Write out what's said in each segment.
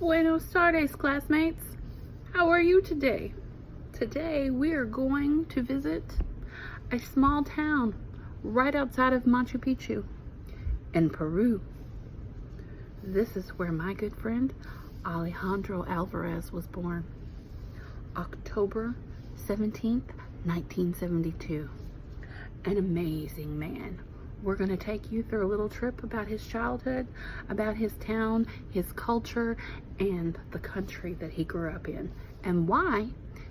Buenos tardes, classmates. How are you today? Today we are going to visit a small town right outside of Machu Picchu in Peru. This is where my good friend Alejandro Alvarez was born, October 17th, 1972. An amazing man. We're going to take you through a little trip about his childhood, about his town, his culture, and the country that he grew up in, and why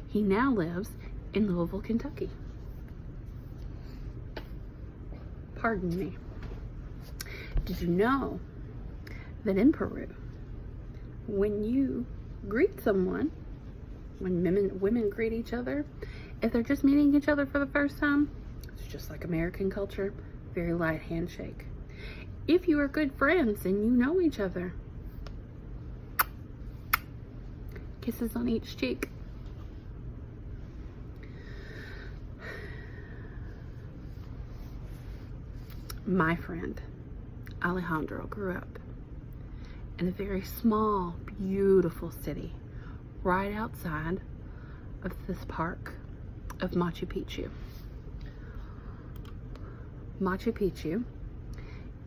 he now lives in Louisville, Kentucky. Pardon me. Did you know that in Peru, when you greet someone, when women greet each other, if they're just meeting each other for the first time, it's just like American culture, very light handshake. If you are good friends and you know each other, kisses on each cheek. My friend Alejandro grew up in a very small, beautiful city right outside of this park of Machu Picchu. Machu Picchu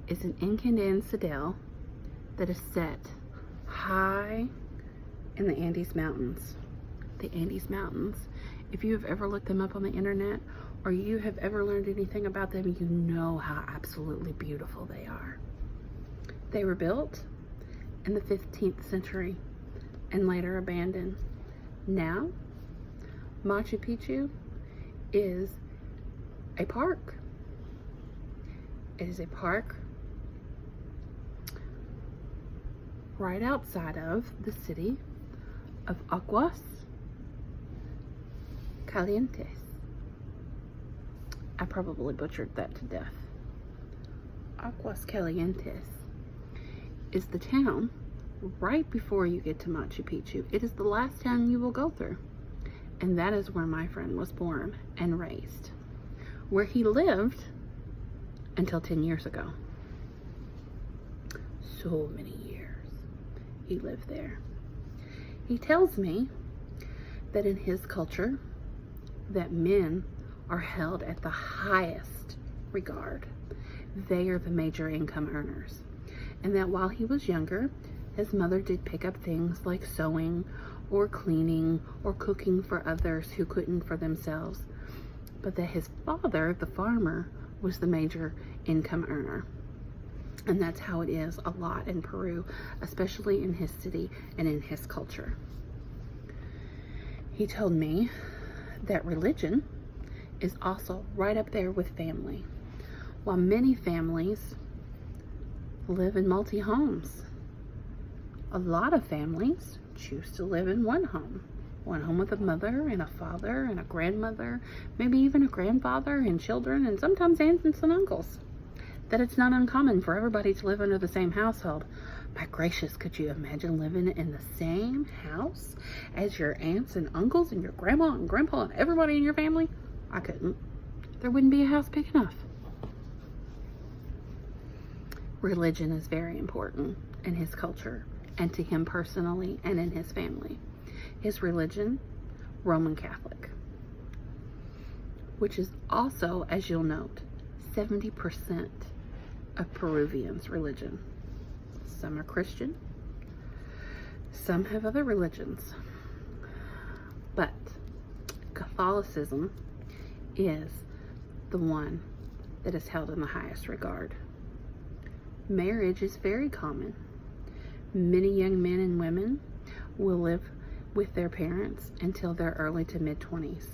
is an Incan citadel that is set high in the Andes Mountains. The Andes Mountains, if you have ever looked them up on the internet or you have ever learned anything about them, you know how absolutely beautiful they are. They were built in the 15th century and later abandoned. Now, Machu Picchu is a park. It is a park right outside of the city of Aguas Calientes. I probably butchered that to death. Aguas Calientes is the town right before you get to Machu Picchu. It is the last town you will go through. And that is where my friend was born and raised, where he lived until 10 years ago. So many years he lived there. He tells me that in his culture, that men are held at the highest regard. They are the major income earners. And that while he was younger, his mother did pick up things like sewing or cleaning or cooking for others who couldn't for themselves. But that his father, the farmer, was the major income earner. And that's how it is a lot in Peru, especially in his city and in his culture. He told me that religion is also right up there with family. While many families live in multi-homes, a lot of families choose to live in one home with a mother and a father and a grandmother, maybe even a grandfather and children, and sometimes aunts and uncles. That it's not uncommon for everybody to live under the same household. My gracious, could you imagine living in the same house as your aunts and uncles and your grandma and grandpa and everybody in your family? I couldn't. There wouldn't be a house big enough. Religion is very important in his culture and to him personally and in his family. His religion, Roman Catholic, which is also, as you'll note, 70% of Peruvians' religion. Some are Christian, some have other religions, but Catholicism is the one that is held in the highest regard. Marriage is very common. Many young men and women will live with their parents until their early to mid-20s.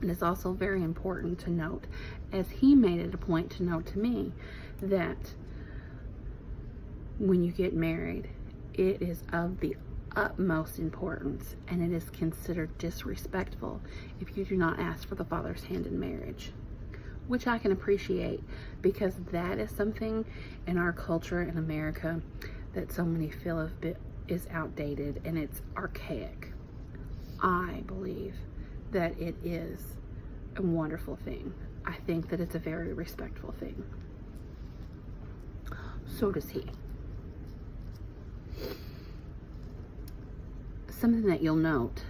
And it's also very important to note, as he made it a point to note to me, that when you get married, it is of the utmost importance and it is considered disrespectful if you do not ask for the father's hand in marriage, which I can appreciate, because that is something in our culture in America that so many feel is outdated and it's archaic. I believe that it is a wonderful thing. I think that it's a very respectful thing. So does he. something that you'll note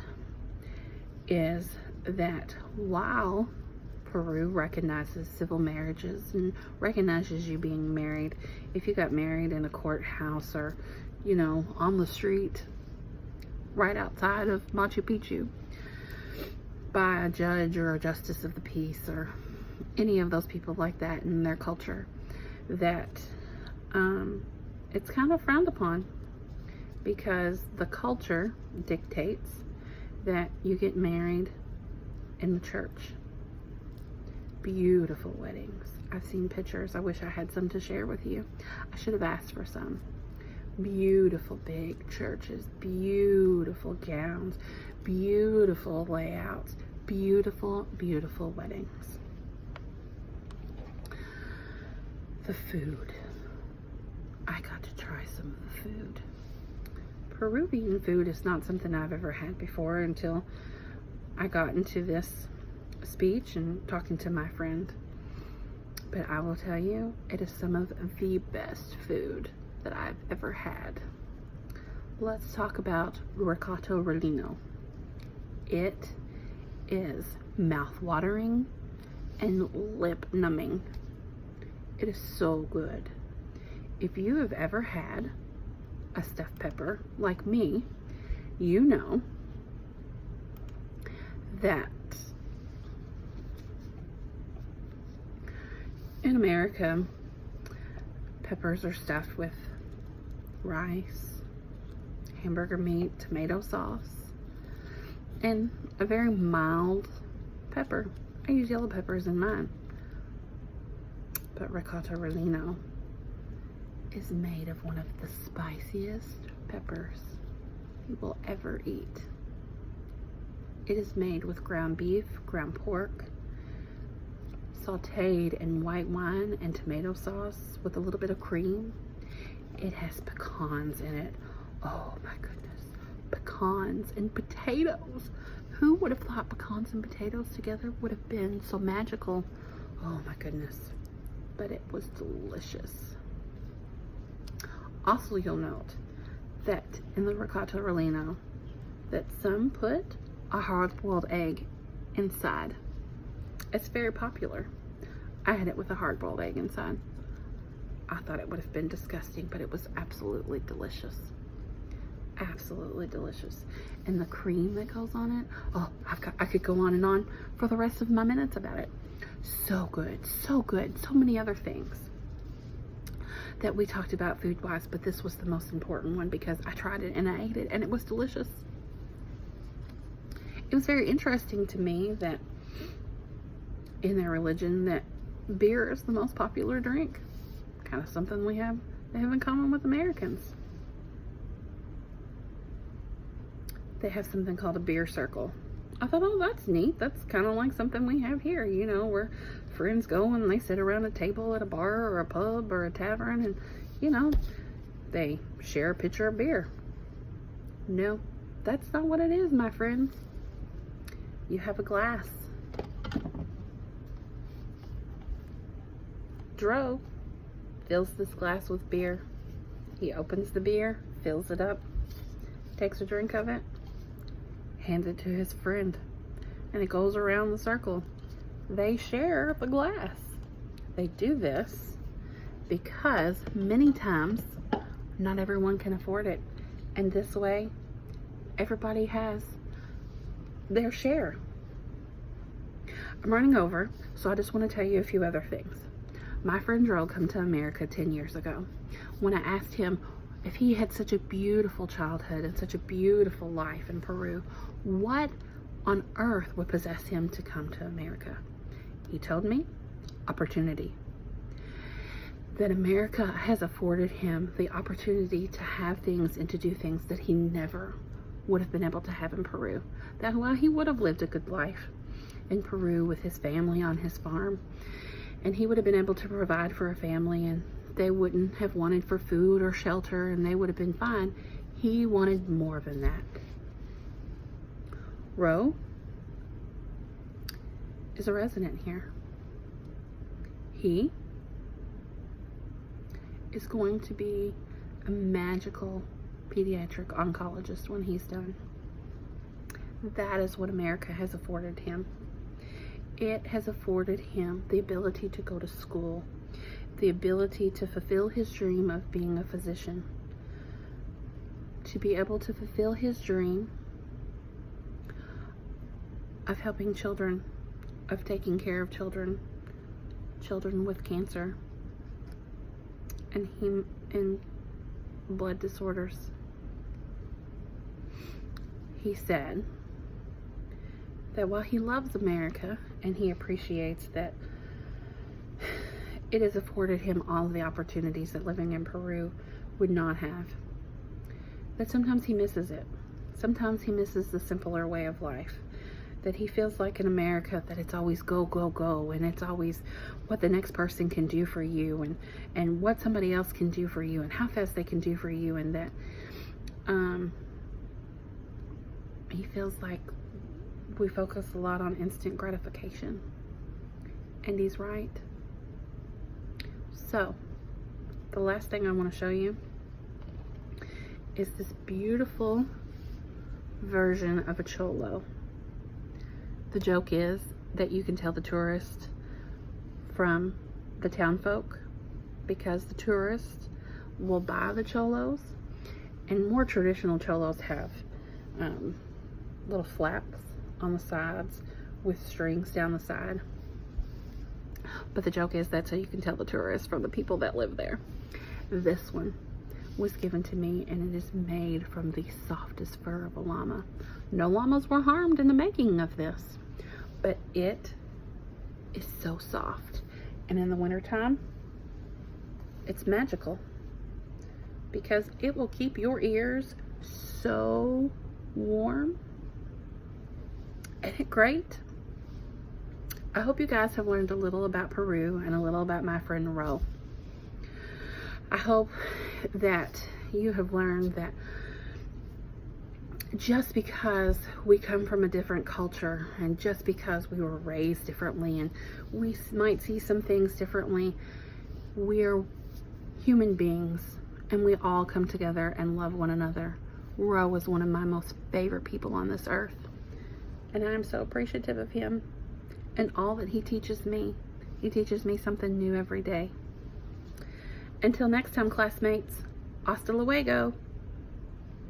is that while Peru recognizes civil marriages and recognizes you being married, if you got married in a courthouse or, you know, on the street right outside of Machu Picchu by a judge or a justice of the peace or any of those people like that in their culture, that it's kind of frowned upon because the culture dictates that you get married in the church. Beautiful weddings. I've seen pictures. I wish I had some to share with you. I should have asked for some. Beautiful big churches, beautiful gowns, beautiful layouts, beautiful, beautiful weddings. The food. I got to try some of the food. Peruvian food is not something I've ever had before until I got into this speech and talking to my friend. But I will tell you, it is some of the best food that I've ever had. Let's talk about ricotta relleno. It is mouth-watering and lip-numbing. It is so good. If you have ever had a stuffed pepper like me, you know that in America, peppers are stuffed with rice, hamburger meat, tomato sauce, and a very mild pepper. I use yellow peppers in mine. But ricotta relleno is made of one of the spiciest peppers you will ever eat. It is made with ground beef, ground pork, sauteed in white wine and tomato sauce with a little bit of cream. It has pecans in it. Oh my goodness. Pecans and potatoes. Who would have thought pecans and potatoes together would have been so magical? Oh my goodness. But it was delicious. Also, you'll note that in the ricotta relleno, that some put a hard-boiled egg inside. It's very popular. I had it with a hard-boiled egg inside. I thought it would have been disgusting, but it was absolutely delicious. Absolutely delicious. And the cream that goes on it, oh, I could go on and on for the rest of my minutes about it. So good, so good. So many other things that we talked about food-wise, but this was the most important one because I tried it and I ate it and it was delicious. It was very interesting to me that in their religion that beer is the most popular drink. Kind of something they have in common with Americans. They have something called a beer circle. I thought, oh, that's neat. That's kind of like something we have here, you know, where friends go and they sit around a table at a bar or a pub or a tavern and, you know, they share a pitcher of beer. No, that's not what it is, my friends. You have a glass. Dro fills this glass with beer. He opens the beer, fills it up, takes a drink of it, hands it to his friend, and it goes around the circle. They share the glass. They do this because many times not everyone can afford it, and this way everybody has their share. I'm running over, so I just want to tell you a few other things. My friend Dro came to America 10 years ago. When I asked him if he had such a beautiful childhood and such a beautiful life in Peru, what on earth would possess him to come to America? He told me opportunity. That America has afforded him the opportunity to have things and to do things that he never would have been able to have in Peru. That while he would have lived a good life in Peru with his family on his farm, and he would have been able to provide for a family, and they wouldn't have wanted for food or shelter, and they would have been fine. He wanted more than that. Ro is a resident here. He is going to be a magical pediatric oncologist when he's done. That is what America has afforded him. It has afforded him the ability to go to school, the ability to fulfill his dream of being a physician, to be able to fulfill his dream of helping children, of taking care of children with cancer and blood disorders. He said that while he loves America and he appreciates that it has afforded him all of the opportunities that living in Peru would not have, that sometimes he misses it. Sometimes he misses the simpler way of life. That he feels like in America that it's always go, go, go, and it's always what the next person can do for you and what somebody else can do for you and how fast they can do for you, and that he feels like we focus a lot on instant gratification. And he's right. So, the last thing I want to show you is this beautiful version of a cholo. The joke is that you can tell the tourist from the town folk, because the tourists will buy the cholos, and more traditional cholos have little flaps on the sides with strings down the side. But the joke is that's how you can tell the tourists from the people that live there. This one was given to me, and it is made from the softest fur of a llama. No llamas were harmed in the making of this, but it is so soft. And in the wintertime, it's magical because it will keep your ears so warm. Isn't it great? I hope you guys have learned a little about Peru and a little about my friend Ro. I hope that you have learned that just because we come from a different culture and just because we were raised differently and we might see some things differently, we're human beings and we all come together and love one another. Ro is one of my most favorite people on this earth, and I'm so appreciative of him and all that he teaches me. He teaches me something new every day. Until next time, classmates, hasta luego.